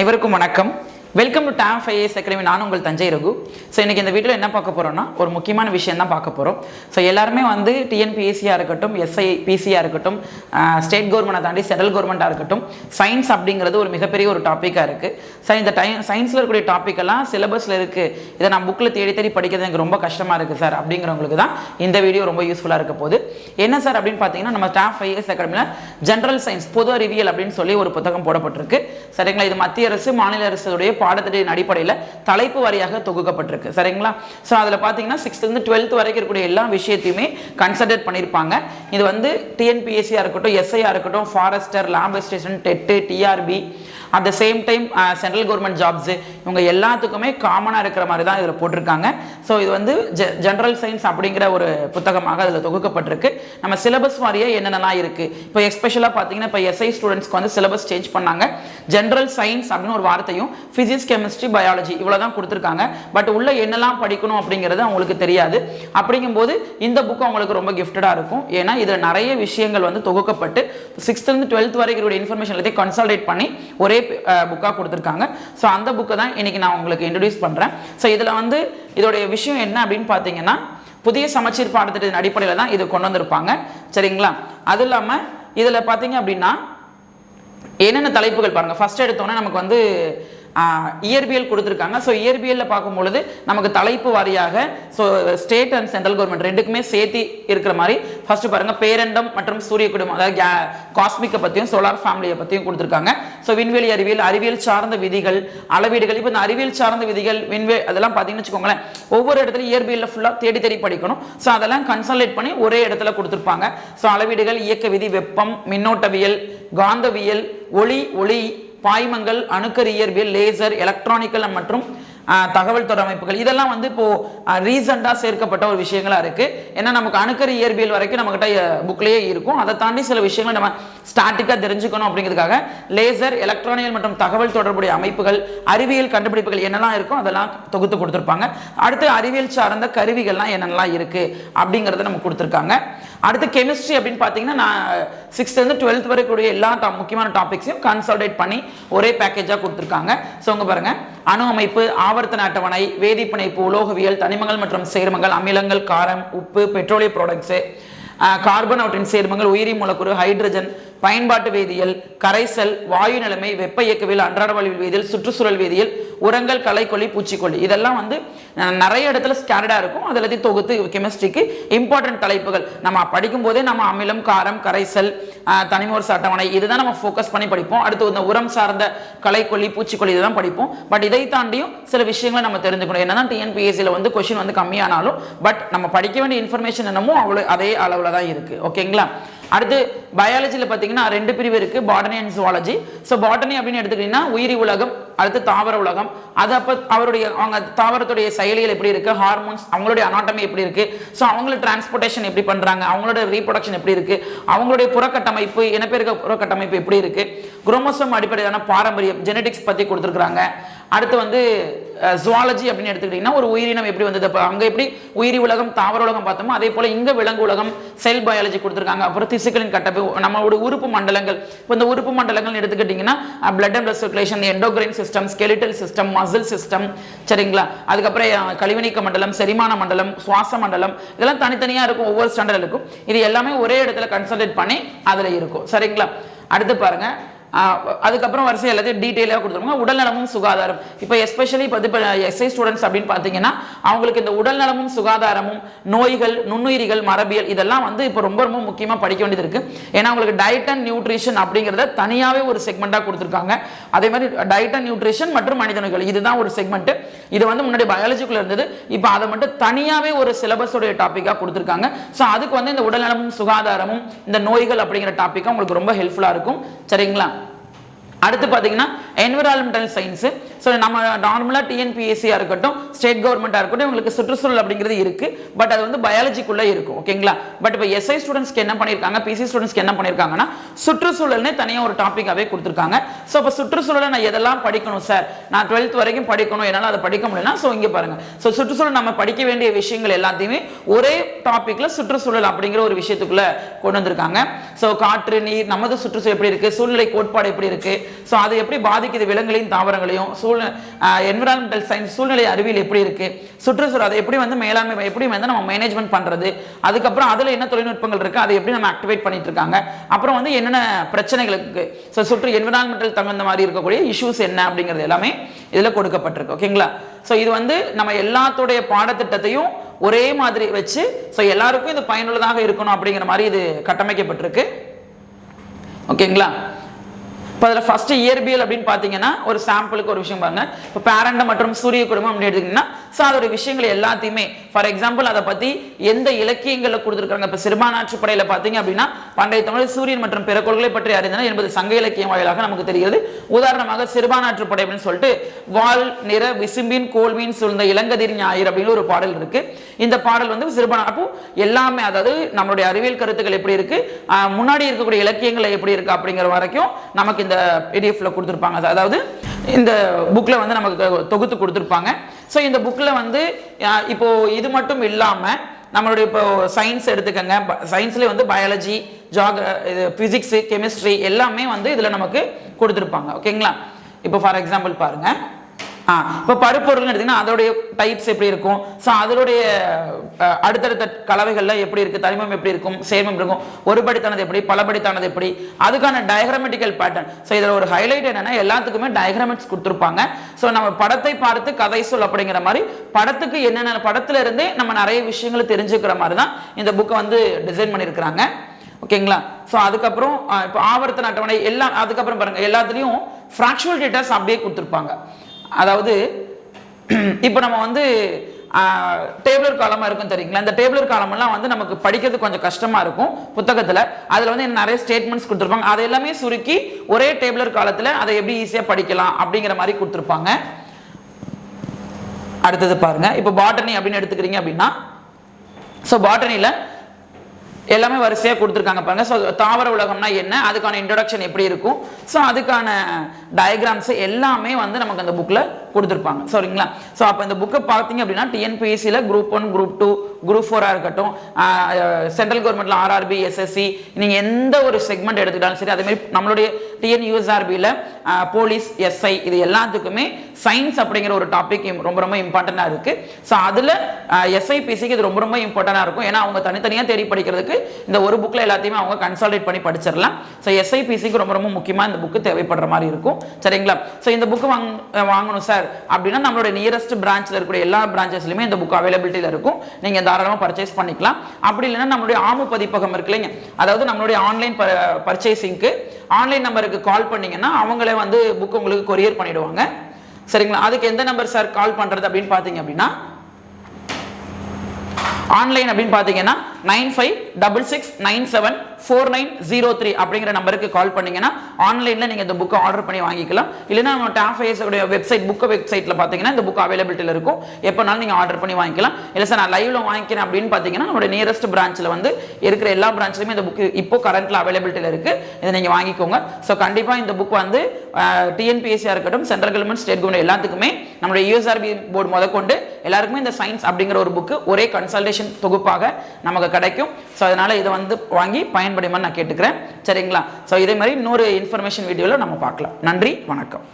அனைவருக்கும் வணக்கம். Welcome to top IAS academy. நான் உங்கள் தஞ்சை ரகு. ஸோ இன்றைக்கி இந்த வீடியோவில் என்ன பார்க்க போகிறோம்னா ஒரு முக்கியமான விஷயம் தான் பார்க்க போகிறோம். ஸோ எல்லாருமே வந்து டிஎன்பிஎஸ்சியாக இருக்கட்டும், எஸ்ஐ பிசியாக இருக்கட்டும், ஸ்டேட் கவர்மெண்ட்டை தாண்டி சென்ட்ரல் கவர்மெண்ட்டாக இருக்கட்டும், சயின்ஸ் அப்படிங்கிறது ஒரு மிகப்பெரிய ஒரு டாப்பிக்காக இருக்குது. ஸோ இந்த சயின்ஸில் இருக்கக்கூடிய டாப்பிக்கெல்லாம் சிலபஸில் இருக்குது, இதை நான் புக்கில் தேடி தேடி படிக்கிறது எனக்கு ரொம்ப கஷ்டமாக இருக்குது சார் அப்படிங்கிறவங்களுக்கு தான் இந்த வீடியோ ரொம்ப யூஸ்ஃபுல்லாக இருக்க போகுது. என்ன சார் அப்படின்னு பார்த்தீங்கன்னா, நம்ம டாப் ஐஏஎஸ் அகாடமியில் ஜென்ரல் சயின்ஸ் பொது அறிவியல் அப்படின்னு சொல்லி ஒரு புத்தகம் போடப்பட்டிருக்கு. சரிங்களா? இது மத்திய அரசு மாநில அரசுடைய பாடத்திட்டத்தின் அடிப்படையில் தலைப்பு வாரியாக தொகுக்கப்பட்டிருக்கு. சரிங்களா? ஸோ அதில் பார்த்தீங்கன்னா 6th to 12th வரைக்கும் இருக்கக்கூடிய எல்லா விஷயத்தையுமே கன்சிடர் பண்ணியிருப்பாங்க. இது வந்து டிஎன்பிஎஸ்சியாக இருக்கட்டும், எஸ்ஐயாக இருக்கட்டும், forester, lab assistant, TET, TRP, at the same time central government jobs, இவங்க எல்லாத்துக்குமே காமனாக இருக்கிற மாதிரி தான் இதில் போட்டிருக்காங்க. ஸோ இது வந்து ஜென்ரல் சயின்ஸ் அப்படிங்கிற ஒரு புத்தகமாக அதில் தொகுக்கப்பட்டிருக்கு. நம்ம சிலபஸ் வாரியாக என்னென்னலாம் இருக்குது, இப்போ எஸ்பெஷலாக பார்த்தீங்கன்னா இப்போ எஸ்ஐ ஸ்டூடெண்ட்ஸ்க்கு வந்து சிலபஸ் சேஞ்ச் பண்ணாங்க. ஜென்ரல் சயின்ஸ் அப்படின்னு ஒரு வார்த்தையும் ஃபிசிக்ஸ், கெமிஸ்ட்ரி, பயாலஜி இவ்வளோ தான் கொடுத்துருக்காங்க. பட் உள்ள என்னெல்லாம் படிக்கணும் அப்படிங்கிறது அவங்களுக்கு தெரியாது. அப்படிங்கும்போது இந்த புக்கு அவங்களுக்கு ரொம்ப கிஃப்டடாக இருக்கும். ஏன்னா இதில் நிறைய விஷயங்கள் வந்து தொகுக்கப்பட்டு 6th to 12th வரைக்கும் இன்ஃபர்மேஷன் எல்லாத்தையும் கன்சால்டேட் பண்ணி ஒரே புக்காக கொடுத்துருக்காங்க. ஸோ அந்த புக்கை தான் இன்னைக்கு நான் உங்களுக்கு இன்ட்ரடியூஸ் பண்ணுறேன். ஸோ இதில் வந்து இதோடைய விஷயம் என்ன அப்படின்னு பார்த்தீங்கன்னா, புதிய சமச்சீர் பாடத்திட்டத்தின் அடிப்படையில் தான் இது கொண்டு வந்திருப்பாங்க. சரிங்களா? அது இல்லாமல் இதில் பார்த்தீங்க அப்படின்னா என்னென்ன தலைப்புகள் பாருங்கள். ஃபர்ஸ்ட் எடுத்தோன்னே நமக்கு வந்து இயற்பியல் கொடுத்துருக்காங்க. ஸோ இயற்பியலில் பார்க்கும்பொழுது நமக்கு தலைப்பு வாரியாக so state and central government ரெண்டுக்குமே சேர்த்து இருக்கிற மாதிரி ஃபர்ஸ்ட் பாருங்கள், பேரண்டம் மற்றும் சூரிய குடும்பம், அதாவது காஸ்மிக்கை பற்றியும் சோலார் ஃபேமிலியை பற்றியும் கொடுத்துருக்காங்க. ஸோ விண்வெளி அறிவியல், அறிவியல் சார்ந்த விதிகள், அளவீடுகள். இப்போ இந்த அறிவியல் சார்ந்த விதிகள், அதெல்லாம் பார்த்தீங்கன்னு வச்சுக்கோங்களேன், ஒவ்வொரு இடத்துலையும் இயற்பியலில் ஃபுல்லாக தேடி தேடி படிக்கணும். ஸோ அதெல்லாம் கன்சல்டேட் பண்ணி ஒரே இடத்துல கொடுத்துருப்பாங்க. ஸோ அளவீடுகள், இயக்க விதி, வெப்பம், மின்னோட்டவியல், காந்தவியல், ஒளி, பாய்மங்கள், அணுக்கரு இயற்பியல், லேசர், எலக்ட்ரானிக்கல் மற்றும் தகவல் தொடர் அமைப்புகள், இதெல்லாம் வந்து இப்போ ரீசெண்டாக சேர்க்கப்பட்ட ஒரு விஷயங்களா இருக்கு. ஏன்னா நமக்கு அணுக்கரு இயற்பியல் வரைக்கும் நம்மகிட்ட புக்லேயே இருக்கும். அதை தாண்டி சில விஷயங்களை நம்ம ஸ்டாட்டிக்காக தெரிஞ்சுக்கணும் அப்படிங்கிறதுக்காக லேசர், எலக்ட்ரானிக்கல் மற்றும் தகவல் தொடர்புடைய அமைப்புகள், அறிவியல் கண்டுபிடிப்புகள் என்னெல்லாம் இருக்கும் அதெல்லாம் தொகுத்து கொடுத்துருப்பாங்க. அடுத்து அறிவியல் சார்ந்த கருவிகள்லாம் என்னென்னலாம் இருக்கு அப்படிங்கிறத நம்ம கொடுத்துருக்காங்க. அடுத்து கெமிஸ்ட்ரி அப்படின்னு பார்த்தீங்கன்னா, நான் 6th to 12th வரைக்கூடிய எல்லா முக்கியமான டாபிக்ஸையும் கன்சால்டேட் பண்ணி ஒரே பேக்கேஜாக கொடுத்துருக்காங்க. ஸோ உங்க பாருங்க, அணு அமைப்பு, ஆவர்த்தன அட்டவணை, வேதிப்பிணைப்பு, உலோகவியல், தனிமங்கள் மற்றும் சேர்மங்கள், அமிலங்கள், காரம், உப்பு, பெட்ரோலிய ப்ராடக்ட்ஸு, கார்பன் அவற்றின் சேர்மங்கள், உயிரி மூலக்கூறு, ஹைட்ரஜன், பயன்பாட்டு வேதியியல், கரைசல், வாயு நிலைமை, வெப்ப இயக்கவியல், அன்றாட வாழ்வியல் வேதியியல், சுற்றுச்சூழல் வேதியியல், உரங்கள், களைக்கொல்லி, பூச்சிக்கொல்லி, இதெல்லாம் வந்து நிறைய இடத்துல ஸ்கேடடாக இருக்கும். அது எல்லாத்தையும் தொகுத்து கெமிஸ்ட்ரிக்கு இம்பார்ட்டன்ட் தலைப்புகள் நம்ம படிக்கும் போதே நம்ம அமிலம், காரம், கரைசல், தனிமோர் அட்டவணை இதுதான் நம்ம ஃபோக்கஸ் பண்ணி படிப்போம். அடுத்து இந்த உரம் சார்ந்த களைக்கொல்லி, பூச்சிக்கொல்லி இதுதான் படிப்போம். பட் இதை தாண்டியும் சில விஷயங்களை நம்ம தெரிஞ்சுக்கணும். என்னதான் டிஎன்பிஎஸ்சியில் வந்து கொஸ்டின் வந்து கம்மியானாலும் பட் நம்ம படிக்க வேண்டிய இன்ஃபர்மேஷன் என்னமோ அவ்வளோ அதே அளவில் தான் இருக்கு. ஓகேங்களா? அடுத்து பயாலஜியில் பார்த்தீங்கன்னா 2 பிரிவு இருக்கு, botany and zoology. So botany அப்படின்னு எடுத்துக்கிட்டீங்கன்னா உயிரி உலகம், அடுத்து தாவர உலகம். அது அப்போ அவங்க தாவரத்துடைய செயலிகள் எப்படி இருக்கு, ஹார்மோன்ஸ், அவங்களுடைய அனாட்டமி எப்படி இருக்கு, ஸோ அவங்களோட டிரான்ஸ்போர்ட்டேஷன் எப்படி பண்றாங்க, அவங்களோட ரீப்ரொடக்ஷன் எப்படி இருக்கு, அவங்களுடைய புறக்கட்டமைப்பு, இனப்பெருக்க புறக்கட்டமைப்பு எப்படி இருக்கு, குரோமோசோம் அடிப்படையிலான பாரம்பரியம், ஜெனடிக்ஸ் பற்றி கொடுத்துருக்காங்க. அடுத்து வந்து ஜுவாலஜி அப்படின்னு எடுத்துக்கிட்டீங்கன்னா ஒரு உயிரினம் எப்படி வந்தது, அங்கே எப்படி உயிரி உலகம், தாவர உலகம் பார்த்தோமோ அதே போல இங்கே விலங்கு உலகம், செல் பயாலஜி கொடுத்துருக்காங்க. அப்புறம் திசுக்களின் கட்டமைப்பு, நம்மளோட உறுப்பு மண்டலங்கள். இப்போ இந்த உறுப்பு மண்டலங்கள் எடுத்துக்கிட்டிங்கன்னா blood and blood circulation, endocrine system, skeletal system, muscle system. சரிங்களா? அதுக்கப்புறம் கழிவுநீக்க மண்டலம், செரிமான மண்டலம், சுவாச மண்டலம், இதெல்லாம் தனித்தனியாக இருக்கும், ஒவ்வொரு ஸ்டாண்டர்ட் இருக்கும். இது எல்லாமே ஒரே இடத்துல கன்சல்டேட் பண்ணி அதில் இருக்கும். சரிங்களா? அடுத்து பாருங்க, அதுக்கப்புறம் வரிசை எல்லாத்தையும் டீட்டெயிலாக கொடுத்துருவாங்க. உடல்நலமும் சுகாதாரம். இப்போ எஸ்பெஷலி இப்போ எஸ்ஐ ஸ்டூடெண்ட்ஸ் அப்படின்னு பார்த்தீங்கன்னா அவங்களுக்கு இந்த உடல்நலமும் சுகாதாரமும், நோய்கள், நுண்ணுயிரிகள், மரபியல் இதெல்லாம் வந்து இப்போ ரொம்ப ரொம்ப முக்கியமாக படிக்க வேண்டியது இருக்கு. ஏன்னா அவங்களுக்கு டயட் அண்ட் நியூட்ரிஷன் அப்படிங்கிறத தனியாகவே ஒரு செக்மெண்ட்டாக கொடுத்துருக்காங்க. அதே மாதிரி டயட் அண்ட் நியூட்ரிஷன் மற்றும் மனித நோய்கள் இதுதான் ஒரு செக்மெண்ட். இது வந்து முன்னாடி பயாலஜிக்குள்ள இருந்தது, இப்போ அதை மட்டும் தனியாகவே ஒரு சிலபஸோடைய டாப்பிக்காக கொடுத்துருக்காங்க. ஸோ அதுக்கு வந்து இந்த உடல்நலமும் சுகாதாரமும் இந்த நோய்கள் அப்படிங்கிற டாப்பிக்காக உங்களுக்கு ரொம்ப ஹெல்ப்ஃபுல்லாக இருக்கும். சரிங்களா? அடுத்து பார்த்தீங்கன்னா என்விரான்மெண்டல் சயின்ஸ். ஸோ நம்ம நார்மலாக டிஎன்பிஎஸ்சியாக இருக்கட்டும், ஸ்டேட் கவர்மெண்ட்டாக இருக்கட்டும், உங்களுக்கு சுற்றுச்சூழல் அப்படிங்கிறது இருக்குது. பட் அது வந்து பயாலஜிக்குள்ளே இருக்கும். ஓகேங்களா? பட் இப்போ எஸ்ஐ ஸ்டூடெண்ட்ஸ்க்கு என்ன பண்ணியிருக்காங்க, பிசி ஸ்டூடெண்ட்ஸ்க்கு என்ன பண்ணியிருக்காங்கன்னா சுற்றுச்சூழல்னே தனியாக ஒரு டாப்பிக்காகவே கொடுத்துருக்காங்க. ஸோ இப்போ சுற்றுச்சூழலை நான் எதெல்லாம் படிக்கணும் சார், நான் 12th வரைக்கும் படிக்கணும், என்னால் அதை படிக்க முடியலன்னா ஸோ இங்கே பாருங்கள். ஸோ சுற்றுச்சூழல் நம்ம படிக்க வேண்டிய விஷயங்கள் எல்லாத்தையுமே ஒரே டாப்பிக்கில் சுற்றுச்சூழல் அப்படிங்கிற ஒரு விஷயத்துக்குள்ளே கொண்டு வந்திருக்காங்க. ஸோ காற்று, நீர், நமது சுற்றுச்சூழல் எப்படி இருக்குது, சூழ்நிலை கோட்பாடு எப்படி இருக்குது, ஸோ அது எப்படி பாதிக்க பாதிக்குது விலங்குகளையும் தாவரங்களையும், என்விரான்மெண்டல் சயின்ஸ் சூழ்நிலை அறிவியல் எப்படி இருக்கு, சுற்றுச்சூழல் அதை எப்படி வந்து மேலாண்மை எப்படி வந்து நம்ம மேனேஜ்மெண்ட் பண்றது, அதுக்கப்புறம் அதுல என்ன தொழில்நுட்பங்கள் இருக்கு, அதை எப்படி நம்ம ஆக்டிவேட் பண்ணிட்டு இருக்காங்க, அப்புறம் வந்து என்னென்ன பிரச்சனைகளுக்கு சுற்று என்விரான்மெண்டல் தகுந்த மாதிரி இருக்கக்கூடிய இஷ்யூஸ் என்ன அப்படிங்கிறது எல்லாமே இதுல கொடுக்கப்பட்டிருக்கு. ஓகேங்களா? ஸோ இது வந்து நம்ம எல்லாத்துடைய பாடத்திட்டத்தையும் ஒரே மாதிரி வச்சு ஸோ எல்லாருக்கும் இது பயனுள்ளதாக இருக்கணும் அப்படிங்கிற மாதிரி இது கட்டமைக்கப்பட்டிருக்கு. ஓகேங்களா? இப்போ அதில் ஃபர்ஸ்ட் இயற்பியல் அப்படின்னு பார்த்தீங்கன்னா ஒரு சாம்பிளுக்கு ஒரு விஷயம் பாருங்க. இப்போ பேரண்டம் மற்றும் சூரிய குடும்பம் அப்படின்னு எடுத்தீங்கன்னா ஸோ அதோட விஷயங்கள் எல்லாத்தையுமே ஃபார் எக்ஸாம்பிள் அதை பற்றி எந்த இலக்கியங்களில் கொடுத்துருக்காங்க. இப்போ சிறுபான்மைப்படையில் பார்த்தீங்க அப்படின்னா பண்டைய தமிழ் சூரியன் மற்றும் பிறக்கோள்களை பற்றி அறிந்தனர் என்பது சங்க இலக்கியம் வாயிலாக நமக்கு தெரிகிறது. உதாரணமாக சிறுபான்மைப்படை அப்படின்னு சொல்லிட்டு வால் நிற விசும்பின் கோல்மீன் சூழ்ந்த இளங்கதிர் ஞாயிறு அப்படின்னு ஒரு பாடல் இருக்கு. இந்த பாடல் வந்து அப்போ எல்லாமே அதாவது நம்மளுடைய அறிவியல் கருத்துக்கள் எப்படி இருக்கு, முன்னாடி இருக்கக்கூடிய இலக்கியங்கள் எப்படி இருக்கு அப்படிங்கிற வரைக்கும் நமக்கு இந்த பிடிஎஃப்ல கொடுத்துருப்பாங்க. அதாவது இந்த புக்ல வந்து நமக்கு தொகுத்து கொடுத்துருப்பாங்க. ஸோ இந்த புக்ல வந்து இப்போ இது மட்டும் இல்லாம நம்மளுடைய இப்போ சயின்ஸ் எடுத்துக்கங்க, சயின்ஸ்லேயே வந்து பயாலஜி, பிசிக்ஸ், கெமிஸ்ட்ரி எல்லாமே வந்து இதில் நமக்கு கொடுத்துருப்பாங்க. ஓகேங்களா? இப்போ ஃபார் எக்ஸாம்பிள் பாருங்க, இப்போ பருப்பொருள்னு எடுத்தீங்கன்னா அதோடைய டைப்ஸ் எப்படி இருக்கும், ஸோ அதோடைய அடுத்தடுத்த கலவைகள்ல எப்படி இருக்கு, தனிமம் எப்படி இருக்கும், சேர்மம் இருக்கும், ஒருபடித்தானது எப்படி, பலபடித்தானது எப்படி, அதுக்கான டயக்ராமெட்டிக்கல் பேட்டர்ன். ஸோ இதில் ஒரு ஹைலைட் என்னன்னா எல்லாத்துக்குமே டயக்ராமெட்ஸ் கொடுத்துருப்பாங்க. ஸோ நம்ம படத்தை பார்த்து கதை சொல் அப்படிங்கிற மாதிரி படத்துக்கு என்னென்ன படத்துல இருந்தே நம்ம நிறைய விஷயங்களை தெரிஞ்சுக்கிற மாதிரி தான் இந்த புக்கை வந்து டிசைன் பண்ணியிருக்கிறாங்க. ஓகேங்களா? ஸோ அதுக்கப்புறம் இப்போ ஆவர்த்தன அட்டவணை எல்லாம், அதுக்கப்புறம் பாருங்க எல்லாத்துலேயும் ஃப்ராக்சுவல் டேட்டாஸ் அப்படியே கொடுத்துருப்பாங்க. அதாவது இப்போ நம்ம வந்து டேபிளர் காலமாக இருக்கும் தெரியுங்களா, இந்த டேபிளர் காலமெல்லாம் வந்து நமக்கு படிக்கிறது கொஞ்சம் கஷ்டமாக இருக்கும் புத்தகத்தில். அதில் வந்து நிறைய ஸ்டேட்மெண்ட்ஸ் கொடுத்துருப்பாங்க. அதை எல்லாமே சுருக்கி ஒரே டேபிளர் காலத்தில் அதை எப்படி ஈஸியாக படிக்கலாம் அப்படிங்கிற மாதிரி கொடுத்துருப்பாங்க. அடுத்தது பாருங்க, இப்போ பாட்டனி அப்படின்னு எடுத்துக்கிறீங்க அப்படின்னா ஸோ பாட்டனியில் எல்லாமே வரிசையாக கொடுத்துருக்காங்க பாருங்க. ஸோ தாவர உலகம்னா என்ன, அதுக்கான இன்ட்ரோடக்ஷன் எப்படி இருக்கும், ஸோ அதுக்கான டயக்ராம்ஸ் எல்லாமே வந்து நமக்கு அந்த புக்கில் கொடுத்துருப்பாங்க. சரிங்களா? ஸோ அப்போ இந்த புக்கை பார்த்தீங்க அப்படின்னா டிஎன்பிஎஸ்சியில் குரூப் 1, குரூப் 2, குரூப் 4 இருக்கட்டும், சென்ட்ரல் கவர்மெண்ட்ல ஆர்ஆர்பி, எஸ்எஸ்சி, நீங்கள் எந்த ஒரு செக்மெண்ட் எடுத்துக்கிட்டாலும் சரி, அதேமாதிரி நம்மளுடைய டிஎன்யூஎஸ்ஆர்பியில் போலீஸ், எஸ்ஐ, இது எல்லாத்துக்குமே சயின்ஸ் அப்படிங்கிற ஒரு டாபிக் ரொம்ப ரொம்ப இம்பார்ட்டண்டாக இருக்குது. ஸோ அதில் எஸ்ஐபிசிக்கு இது ரொம்ப ரொம்ப இம்பார்ட்டண்டாக இருக்கும். ஏன்னா அவங்க தனித்தனியாக தேடி படிக்கிறதுக்கு இந்த ஒரு புக்கில் எல்லாத்தையுமே அவங்க கன்சால்டேட் பண்ணி படிச்சிடலாம். ஸோ எஸ்ஐபிசிக்கு ரொம்ப ரொம்ப முக்கியமாக இந்த புக்கு தேவைப்படுற மாதிரி இருக்கும். சரிங்களா? ஸோ இந்த புக்கு வாங்கணும் சார் அப்படின்னா நம்மளுடைய நியரஸ்ட் பிரான்ச்சில் இருக்கக்கூடிய எல்லா பிரான்ச்சஸ்லையுமே இந்த புக் அவைலபிலிட்டியில் இருக்கும். நீங்கள் தாராளமாக பர்ச்சேஸ் பண்ணிக்கலாம். அப்படி இல்லைன்னா நம்மளுடைய ஆமு பதிப்பகம் இருக்கு இல்லைங்க, அதாவது நம்மளுடைய ஆன்லைன் பர்ச்சேசிங்க்கு ஆன்லைன் நம்பருக்கு கால் பண்ணீங்கன்னா அவங்களே வந்து புக் உங்களுக்கு கொரியர் பண்ணிடுவாங்க. சரிங்களா? அதுக்கு எந்த நம்பர் சார் கால் பண்ணுறது அப்படின்னு பார்த்தீங்க அப்படின்னா ஆன்லைன் அப்படின்னு பார்த்தீங்கன்னா 9566974903 அப்படிங்கிற நம்பருக்கு கால் பண்ணீங்கன்னா ஆன்லைனில் நீங்கள் இந்த புக்கை ஆர்டர் பண்ணி வாங்கிக்கலாம். இல்லைன்னா நம்ம டாஃபேஸ் வெப்சைட் புக்கு வெப்சைட்டில் பார்த்தீங்கன்னா இந்த புக் அவைலபிலிட்டியில் இருக்கும். எப்போனாலும் நீங்கள் ஆர்டர் பண்ணி வாங்கிக்கலாம். இல்லை சார் நான் லைவ்ல வாங்கிக்கிறேன் அப்படின்னு பார்த்தீங்கன்னா நம்மளுடைய நியரஸ்ட் பிரான்ச்சில் வந்து இருக்கிற எல்லா பிரான்ச்லையுமே இந்த புக்கு இப்போ கரண்ட்டில் அவைலபிலிட்டியில் இருக்குது. இதை நீங்கள் வாங்கிக்கோங்க. ஸோ கண்டிப்பாக இந்த புக் வந்து டிஎன்பிஎஸ்சியாக இருக்கட்டும், சென்ட்ரல் கவர்மெண்ட், ஸ்டேட் கவர்மெண்ட் எல்லாத்துக்குமே நம்மளுடைய யூஎஸ்ஆர்பி போர்டு முதற்கொண்டு எல்லாருக்குமே இந்த சயின்ஸ் அப்படிங்கிற ஒரு புக்கு ஒரே கன்சல்டேஷன் தொகுப்பாக நமக்கு கிடைக்கும். ஸோ அதனால இதை வந்து வாங்கி பயன்படுமான்னு நான் கேட்டுக்கிறேன். சரிங்களா? ஸோ இதே மாதிரி இன்னொரு இன்ஃபர்மேஷன் வீடியோவில் நம்ம பார்க்கலாம். நன்றி, வணக்கம்.